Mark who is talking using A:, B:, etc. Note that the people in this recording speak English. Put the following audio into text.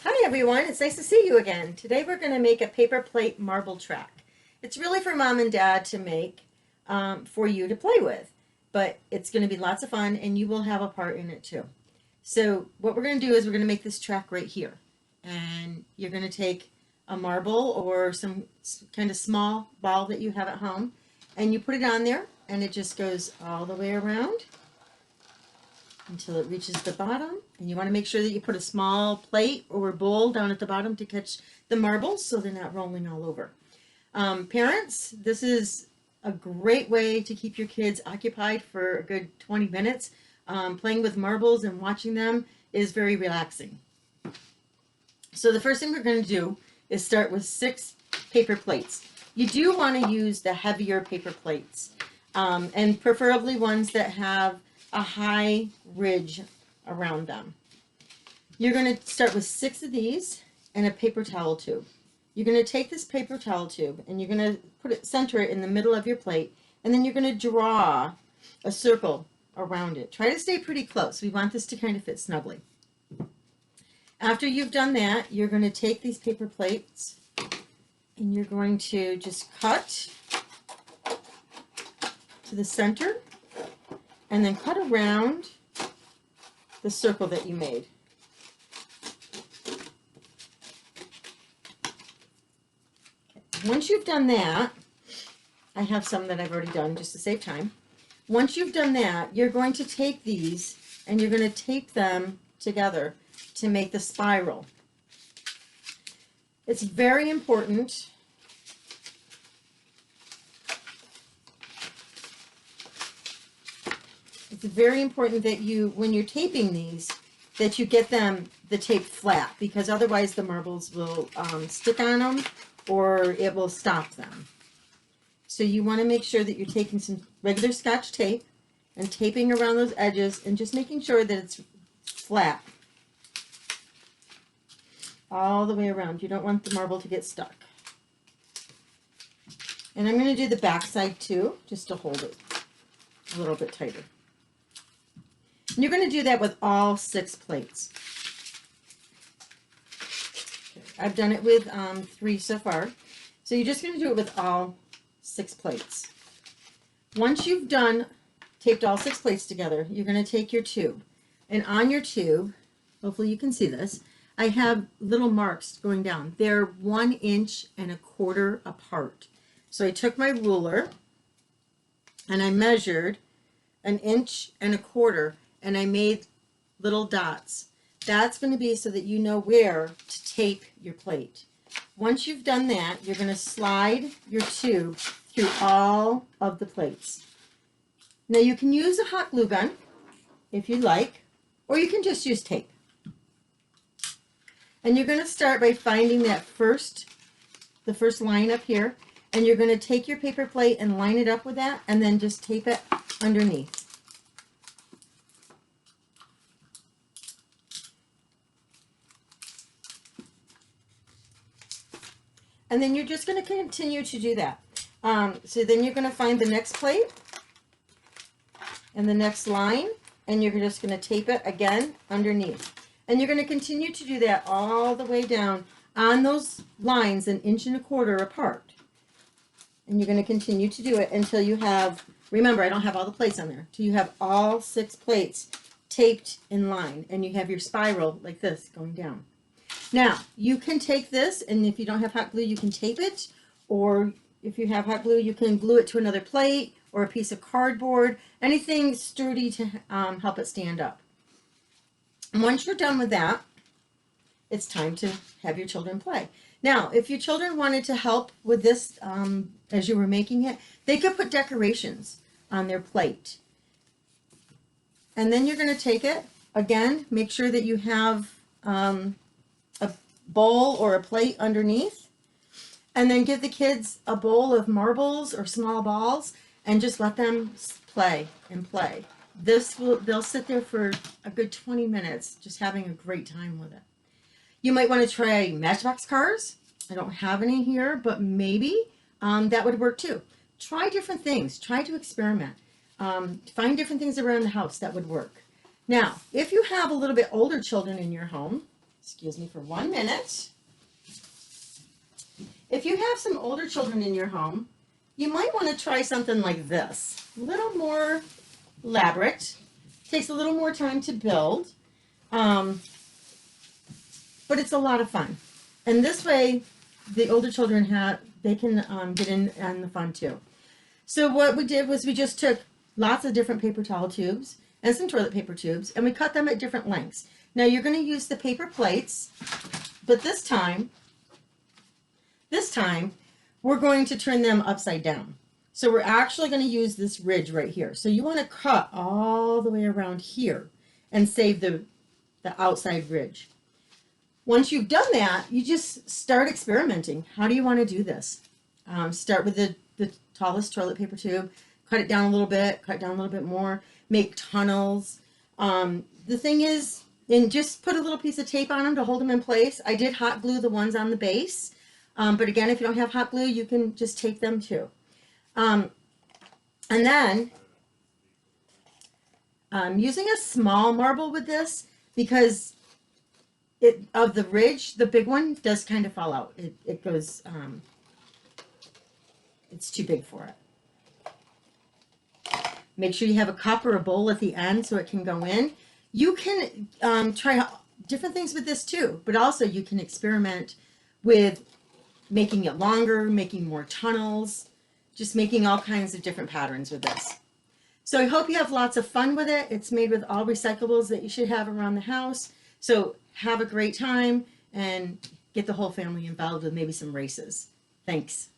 A: Hi everyone, it's nice to see you again. Today we're going to make a paper plate marble track. It's really for mom and dad to make for you to play with, but it's going to be lots of fun and you will have a part in it too. So what we're going to do is we're going to make this track right here. And you're going to take a marble or some kind of small ball that you have at home and you put it on there and it just goes all the way around until it reaches the bottom, and you want to make sure that you put a small plate or bowl down at the bottom to catch the marbles so they're not rolling all over. Parents, this is a great way to keep your kids occupied for a good 20 minutes. Playing with marbles and watching them is very relaxing. So the first thing we're going to do is start with 6 paper plates. You do want to use the heavier paper plates, and preferably ones that have a high ridge around them. You're going to start with 6 of these and a paper towel tube. You're going to take this paper towel tube and you're going to center it in the middle of your plate, and then you're going to draw a circle around it. Try to stay pretty close. We want this to kind of fit snugly. After you've done that, you're going to take these paper plates and you're going to just cut to the center and then cut around the circle that you made. Okay. Once you've done that, I have some that I've already done just to save time. Once you've done that, you're going to take these and you're going to tape them together to make the spiral. It's very important that you, when you're taping these, that you get the tape flat, because otherwise the marbles will stick on them or it will stop them. So you want to make sure that you're taking some regular Scotch tape and taping around those edges and just making sure that it's flat all the way around. You don't want the marble to get stuck. And I'm going to do the back side too, just to hold it a little bit tighter. And you're going to do that with all 6 plates. Okay, I've done it with 3 so far. So you're just going to do it with all 6 plates. Once you've taped all 6 plates together, you're going to take your tube. And on your tube, hopefully you can see this, I have little marks going down. They're 1.25 inches apart. So I took my ruler and I measured 1.25 inches and I made little dots. That's going to be so that you know where to tape your plate. Once you've done that, you're going to slide your tube through all of the plates. Now you can use a hot glue gun if you like, or you can just use tape. And you're going to start by finding the first line up here, and you're going to take your paper plate and line it up with that, and then just tape it underneath. And then you're just going to continue to do that. So then you're going to find the next plate and the next line, and you're just going to tape it again underneath. And you're going to continue to do that all the way down on those lines 1.25 inches apart. And you're going to continue to do it until you have, remember I don't have all the plates on there, till you have all 6 plates taped in line and you have your spiral like this going down. Now, you can take this, and if you don't have hot glue, you can tape it, or if you have hot glue, you can glue it to another plate or a piece of cardboard, anything sturdy to help it stand up. And once you're done with that, it's time to have your children play. Now, if your children wanted to help with this as you were making it, they could put decorations on their plate. And then you're going to take it, again, make sure that you have a bowl or a plate underneath, and then give the kids a bowl of marbles or small balls and just let them play and play. They'll sit there for a good 20 minutes just having a great time with it. You might want to try Matchbox cars. I don't have any here, but maybe that would work too. Try different things. Try to experiment. Find different things around the house that would work. Now, if you have a little bit older children in your home, excuse me for 1 minute. If you have some older children in your home, you might want to try something like this. A little more elaborate. Takes a little more time to build. But it's a lot of fun. And this way, the older children they can get in on the fun too. So what we did was we just took lots of different paper towel tubes and some toilet paper tubes, and we cut them at different lengths. Now you're going to use the paper plates, but this time, we're going to turn them upside down. So we're actually going to use this ridge right here. So you want to cut all the way around here and save the outside ridge. Once you've done that, you just start experimenting. How do you want to do this? Start with the tallest toilet paper tube, cut it down a little bit, cut down a little bit more, make tunnels. The thing is, and just put a little piece of tape on them to hold them in place. I did hot glue the ones on the base, but again, if you don't have hot glue, you can just tape them too. And then I'm using a small marble with this because of the ridge, the big one does kind of fall out. It goes, it's too big for it. Make sure you have a cup or a bowl at the end so it can go in. You can try different things with this too, but also you can experiment with making it longer, making more tunnels, just making all kinds of different patterns with this. So I hope you have lots of fun with it. It's made with all recyclables that you should have around the house. So have a great time and get the whole family involved with maybe some races. Thanks.